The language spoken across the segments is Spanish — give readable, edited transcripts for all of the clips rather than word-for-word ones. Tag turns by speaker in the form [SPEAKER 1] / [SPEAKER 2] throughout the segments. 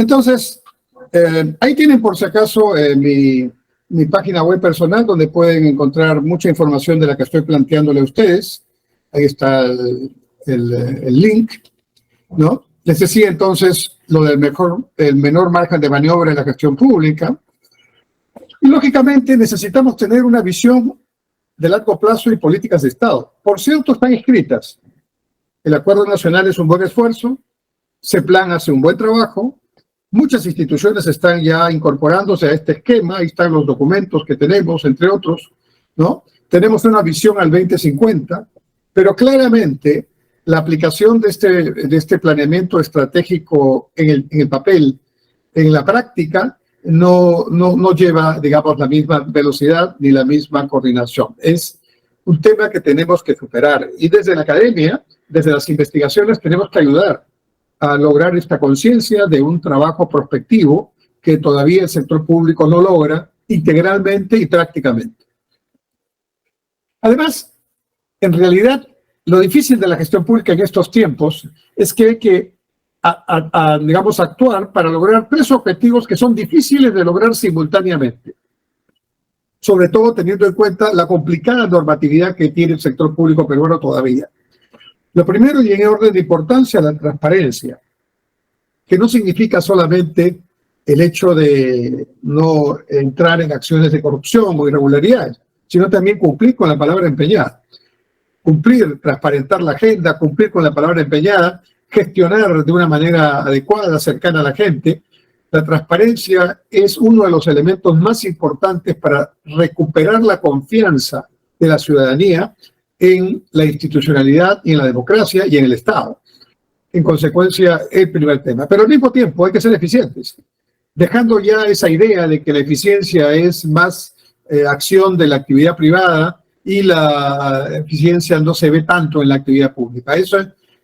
[SPEAKER 1] Entonces, ahí tienen por si acaso mi página web personal, donde pueden encontrar mucha información de la que estoy planteándole a ustedes. Ahí está el link, ¿no? Les decía entonces lo del menor margen de maniobra en la gestión pública. Y lógicamente necesitamos tener una visión de largo plazo y políticas de Estado. Por cierto, están escritas. El Acuerdo Nacional es un buen esfuerzo, CEPLAN hace un buen trabajo, muchas instituciones están ya incorporándose a este esquema, ahí están los documentos que tenemos, entre otros, ¿no? Tenemos una visión al 2050, pero claramente la aplicación de este planeamiento estratégico en el papel, en la práctica, no lleva, digamos, la misma velocidad ni la misma coordinación. Es un tema que tenemos que superar. Y desde la academia, desde las investigaciones, tenemos que ayudar a lograr esta conciencia de un trabajo prospectivo que todavía el sector público no logra integralmente y prácticamente. Además, en realidad, lo difícil de la gestión pública en estos tiempos es que hay que digamos, actuar para lograr tres objetivos que son difíciles de lograr simultáneamente, sobre todo teniendo en cuenta la complicada normatividad que tiene el sector público peruano todavía. Lo primero, y en orden de importancia, la transparencia, que no significa solamente el hecho de no entrar en acciones de corrupción o irregularidades, sino también cumplir con la palabra empeñada. Cumplir, transparentar la agenda, cumplir con la palabra empeñada, gestionar de una manera adecuada, cercana a la gente. La transparencia es uno de los elementos más importantes para recuperar la confianza de la ciudadanía en la institucionalidad y en la democracia y en el Estado. En consecuencia, el primer tema. Pero al mismo tiempo hay que ser eficientes, dejando ya esa idea de que la eficiencia es más acción de la actividad privada y la eficiencia no se ve tanto en la actividad pública.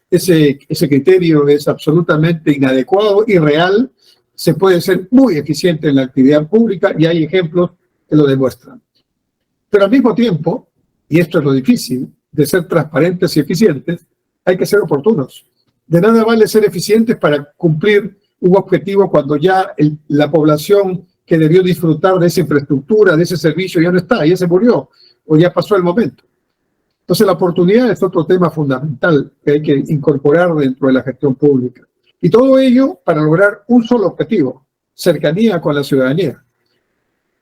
[SPEAKER 1] Ese criterio es absolutamente inadecuado, irreal. Se puede ser muy eficiente en la actividad pública y hay ejemplos que lo demuestran. Pero al mismo tiempo, y esto es lo difícil, de ser transparentes y eficientes, hay que ser oportunos. De nada vale ser eficientes para cumplir un objetivo cuando ya la población que debió disfrutar de esa infraestructura, de ese servicio, ya no está, ya se murió o ya pasó el momento. Entonces, la oportunidad es otro tema fundamental que hay que incorporar dentro de la gestión pública. Y todo ello para lograr un solo objetivo: cercanía con la ciudadanía.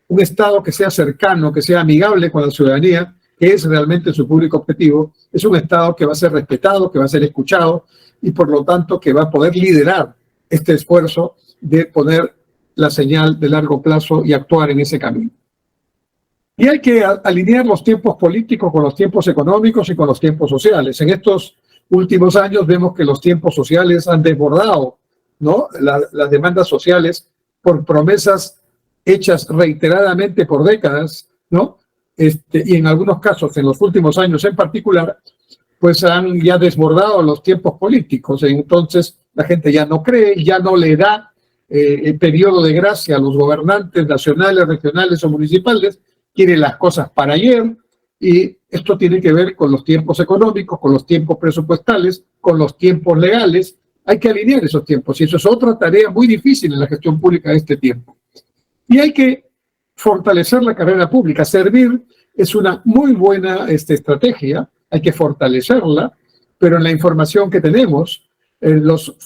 [SPEAKER 1] Un Estado que sea cercano, que sea amigable con la ciudadanía, que es realmente su público objetivo, es un Estado que va a ser respetado, que va a ser escuchado y por lo tanto que va a poder liderar este esfuerzo de poner la señal de largo plazo y actuar en ese camino. Y hay que alinear los tiempos políticos con los tiempos económicos y con los tiempos sociales. En estos últimos años vemos que los tiempos sociales han desbordado, ¿no? Las demandas sociales por promesas hechas reiteradamente por décadas, ¿no? Y en algunos casos, en los últimos años en particular, pues han ya desbordado los tiempos políticos. Entonces la gente ya no cree, ya no le da el periodo de gracia a los gobernantes nacionales, regionales o municipales, quiere las cosas para ayer, y esto tiene que ver con los tiempos económicos, con los tiempos presupuestales, con los tiempos legales. Hay que alinear esos tiempos, y eso es otra tarea muy difícil en la gestión pública de este tiempo. Y hay que fortalecer la carrera pública. Servir es una muy buena estrategia, hay que fortalecerla, pero en la información que tenemos, los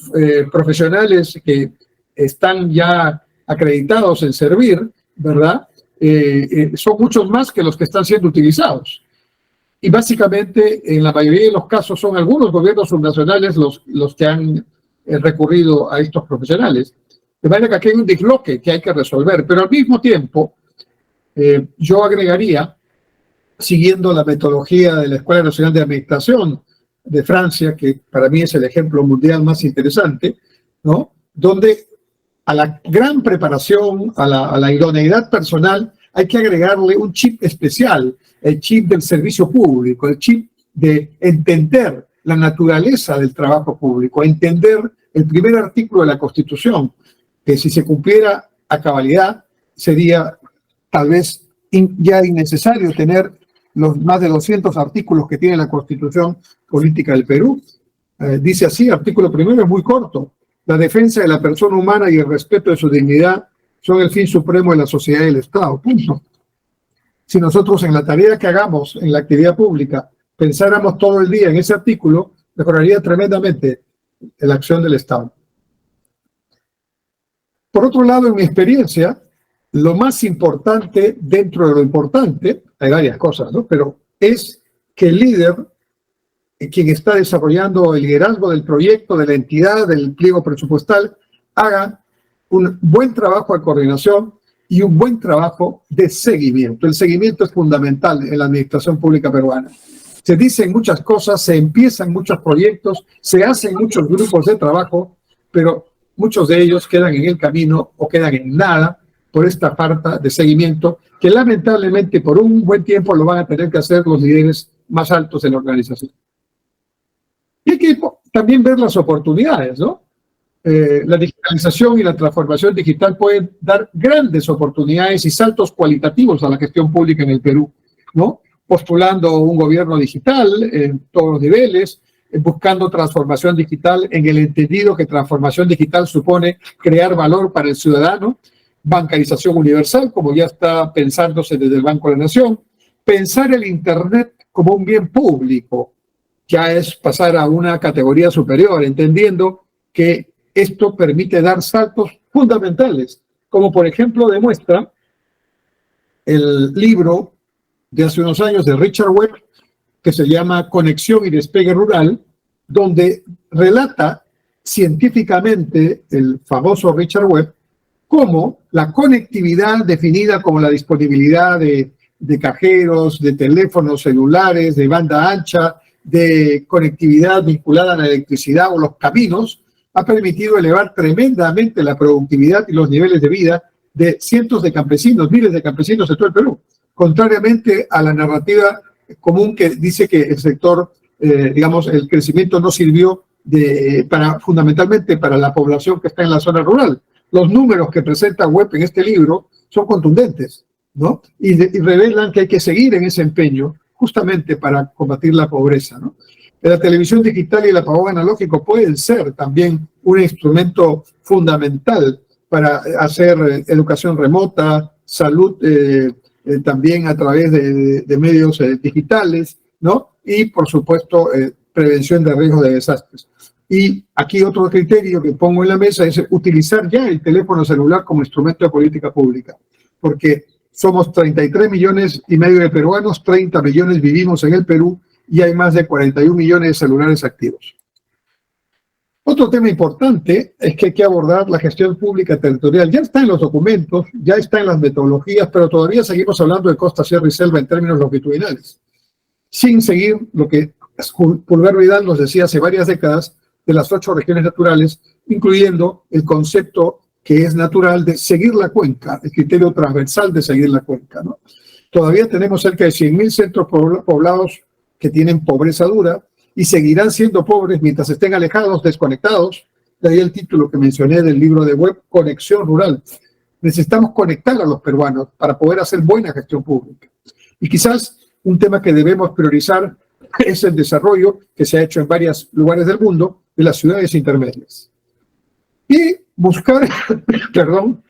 [SPEAKER 1] profesionales que están ya acreditados en servir, ¿verdad?, son muchos más que los que están siendo utilizados. Y básicamente, en la mayoría de los casos, son algunos gobiernos subnacionales los que han recurrido a estos profesionales. De manera que aquí hay un disloque que hay que resolver. Pero al mismo tiempo, yo agregaría, siguiendo la metodología de la Escuela Nacional de Administración de Francia, que para mí es el ejemplo mundial más interesante, ¿no?, donde a la gran preparación, a la idoneidad personal, hay que agregarle un chip especial, el chip del servicio público, el chip de entender la naturaleza del trabajo público, entender el primer artículo de la Constitución, que si se cumpliera a cabalidad, sería tal vez ya innecesario tener los más de 200 artículos que tiene la Constitución Política del Perú. Dice así, artículo primero es muy corto: La defensa de la persona humana y el respeto de su dignidad son el fin supremo de la sociedad y del Estado. Punto. Si nosotros en la tarea que hagamos en la actividad pública pensáramos todo el día en ese artículo, mejoraría tremendamente la acción del Estado. Por otro lado, en mi experiencia, lo más importante dentro de lo importante, hay varias cosas, ¿no? Pero es que el líder, quien está desarrollando el liderazgo del proyecto, de la entidad, del pliego presupuestal, haga un buen trabajo de coordinación y un buen trabajo de seguimiento. El seguimiento es fundamental en la administración pública peruana. Se dicen muchas cosas, se empiezan muchos proyectos, se hacen muchos grupos de trabajo, pero muchos de ellos quedan en el camino o quedan en nada por esta falta de seguimiento que lamentablemente por un buen tiempo lo van a tener que hacer los líderes más altos de la organización. Y hay que también ver las oportunidades, ¿no? La digitalización y la transformación digital pueden dar grandes oportunidades y saltos cualitativos a la gestión pública en el Perú, ¿no? Postulando un gobierno digital en todos los niveles, buscando transformación digital en el entendido que transformación digital supone crear valor para el ciudadano, bancarización universal, como ya está pensándose desde el Banco de la Nación, pensar el Internet como un bien público, ya es pasar a una categoría superior, entendiendo que esto permite dar saltos fundamentales, como por ejemplo demuestra el libro de hace unos años de Richard Webb, que se llama Conexión y Despegue Rural, donde relata científicamente el famoso Richard Webb cómo la conectividad definida como la disponibilidad de cajeros, de teléfonos celulares, de banda ancha, de conectividad vinculada a la electricidad o los caminos, ha permitido elevar tremendamente la productividad y los niveles de vida de cientos de campesinos, miles de campesinos de todo el Perú, contrariamente a la narrativa común que dice que el sector, digamos, el crecimiento no sirvió fundamentalmente para la población que está en la zona rural. Los números que presenta Webb en este libro son contundentes, ¿no? Y revelan que hay que seguir en ese empeño justamente para combatir la pobreza, ¿no? La televisión digital y el apagón analógico pueden ser también un instrumento fundamental para hacer educación remota, salud también a través de medios digitales, ¿no? Y, por supuesto, prevención de riesgos de desastres. Y aquí otro criterio que pongo en la mesa es utilizar ya el teléfono celular como instrumento de política pública, porque somos 33 millones y medio de peruanos, 30 millones vivimos en el Perú y hay más de 41 millones de celulares activos. Otro tema importante es que hay que abordar la gestión pública territorial. Ya está en los documentos, ya está en las metodologías, pero todavía seguimos hablando de costa, sierra y selva en términos longitudinales, sin seguir lo que Pulgar Vidal nos decía hace varias décadas de las 8 regiones naturales, incluyendo el concepto que es natural de seguir la cuenca, el criterio transversal de seguir la cuenca, ¿no? Todavía tenemos cerca de 100.000 centros poblados que tienen pobreza dura y seguirán siendo pobres mientras estén alejados, desconectados. De ahí el título que mencioné del libro de Webb, Conexión Rural. Necesitamos conectar a los peruanos para poder hacer buena gestión pública. Y quizás un tema que debemos priorizar es el desarrollo que se ha hecho en varios lugares del mundo de las ciudades intermedias. Y buscar, perdón,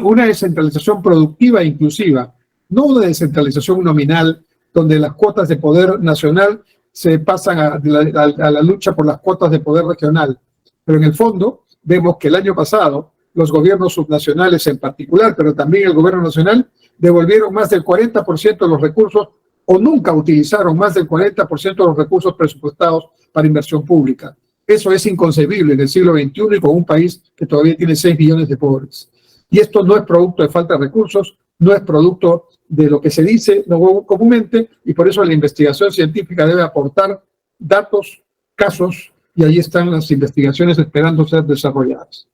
[SPEAKER 1] una descentralización productiva e inclusiva, no una descentralización nominal donde las cuotas de poder nacional se pasan a la lucha por las cuotas de poder regional. Pero en el fondo vemos que el año pasado los gobiernos subnacionales en particular, pero también el gobierno nacional, devolvieron más del 40% de los recursos o nunca utilizaron más del 40% de los recursos presupuestados para inversión pública. Eso es inconcebible en el siglo XXI y con un país que todavía tiene 6 millones de pobres. Y esto no es producto de falta de recursos, no es producto de lo que se dice comúnmente, y por eso la investigación científica debe aportar datos, casos, y ahí están las investigaciones esperando ser desarrolladas.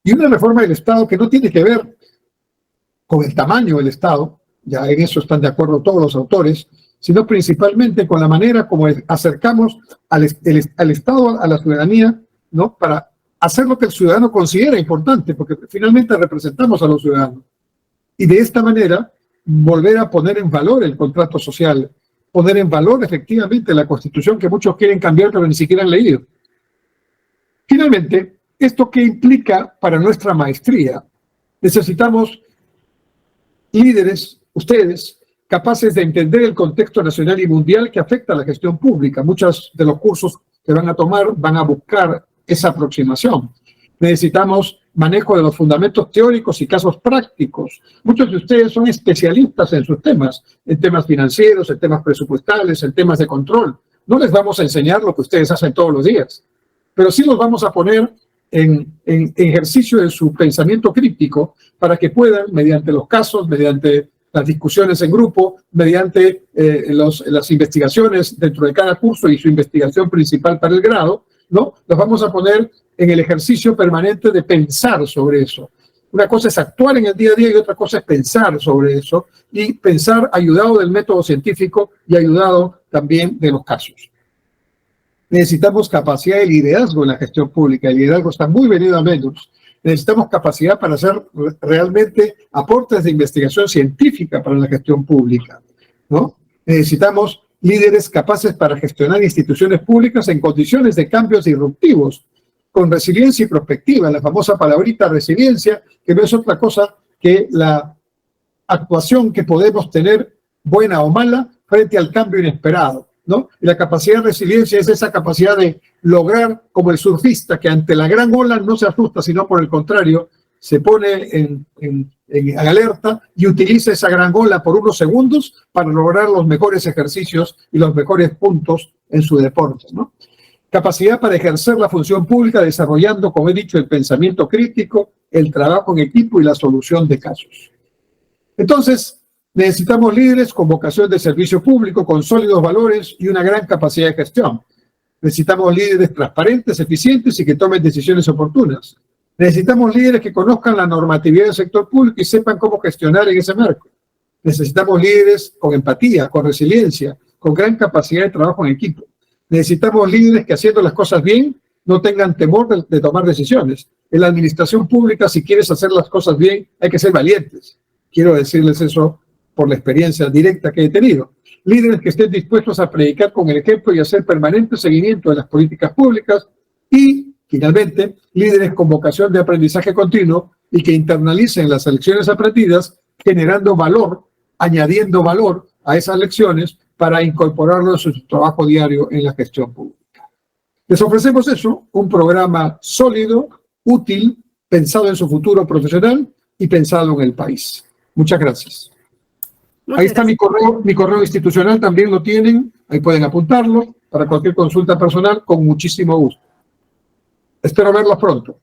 [SPEAKER 1] Y una reforma del Estado que no tiene que ver con el tamaño del Estado, ya en eso están de acuerdo todos los autores, sino principalmente con la manera como acercamos al Estado a la ciudadanía, ¿no? Para hacer lo que el ciudadano considera importante, porque finalmente representamos a los ciudadanos. Y de esta manera, volver a poner en valor el contrato social, poner en valor efectivamente la Constitución que muchos quieren cambiar, pero ni siquiera han leído. Finalmente, ¿Esto qué implica para nuestra maestría? Necesitamos líderes, ustedes, capaces de entender el contexto nacional y mundial que afecta a la gestión pública. Muchos de los cursos que van a tomar van a buscar esa aproximación. Necesitamos manejo de los fundamentos teóricos y casos prácticos. Muchos de ustedes son especialistas en sus temas, en temas financieros, en temas presupuestales, en temas de control. No les vamos a enseñar lo que ustedes hacen todos los días, pero sí los vamos a poner en ejercicio de su pensamiento crítico para que puedan, mediante los casos, mediante las discusiones en grupo, mediante las investigaciones dentro de cada curso y su investigación principal para el grado, ¿no? Los vamos a poner en el ejercicio permanente de pensar sobre eso. Una cosa es actuar en el día a día y otra cosa es pensar sobre eso, y pensar ayudado del método científico y ayudado también de los casos. Necesitamos capacidad de liderazgo en la gestión pública. El liderazgo está muy venido a menos. Necesitamos capacidad para hacer realmente aportes de investigación científica para la gestión pública, ¿no? Necesitamos líderes capaces para gestionar instituciones públicas en condiciones de cambios disruptivos, con resiliencia y prospectiva, la famosa palabrita resiliencia, que no es otra cosa que la actuación que podemos tener, buena o mala, frente al cambio inesperado, ¿no? Y la capacidad de resiliencia es esa capacidad de lograr, como el surfista, que ante la gran ola no se asusta, sino por el contrario, se pone en alerta y utiliza esa gran ola por unos segundos para lograr los mejores ejercicios y los mejores puntos en su deporte, ¿no? Capacidad para ejercer la función pública desarrollando, como he dicho, el pensamiento crítico, el trabajo en equipo y la solución de casos. Entonces, necesitamos líderes con vocación de servicio público, con sólidos valores y una gran capacidad de gestión. Necesitamos líderes transparentes, eficientes y que tomen decisiones oportunas. Necesitamos líderes que conozcan la normatividad del sector público y sepan cómo gestionar en ese marco. Necesitamos líderes con empatía, con resiliencia, con gran capacidad de trabajo en equipo. Necesitamos líderes que, haciendo las cosas bien, no tengan temor de tomar decisiones. En la administración pública, si quieres hacer las cosas bien, hay que ser valientes. Quiero decirles eso por la experiencia directa que he tenido. Líderes que estén dispuestos a predicar con el ejemplo y hacer permanente seguimiento de las políticas públicas. Y, finalmente, líderes con vocación de aprendizaje continuo y que internalicen las lecciones aprendidas, generando valor, añadiendo valor a esas lecciones para incorporarlo en su trabajo diario en la gestión pública. Les ofrecemos eso, un programa sólido, útil, pensado en su futuro profesional y pensado en el país. Muchas gracias. Ahí está mi correo institucional, también lo tienen, ahí pueden apuntarlo para cualquier consulta personal, con muchísimo gusto. Espero verlos pronto.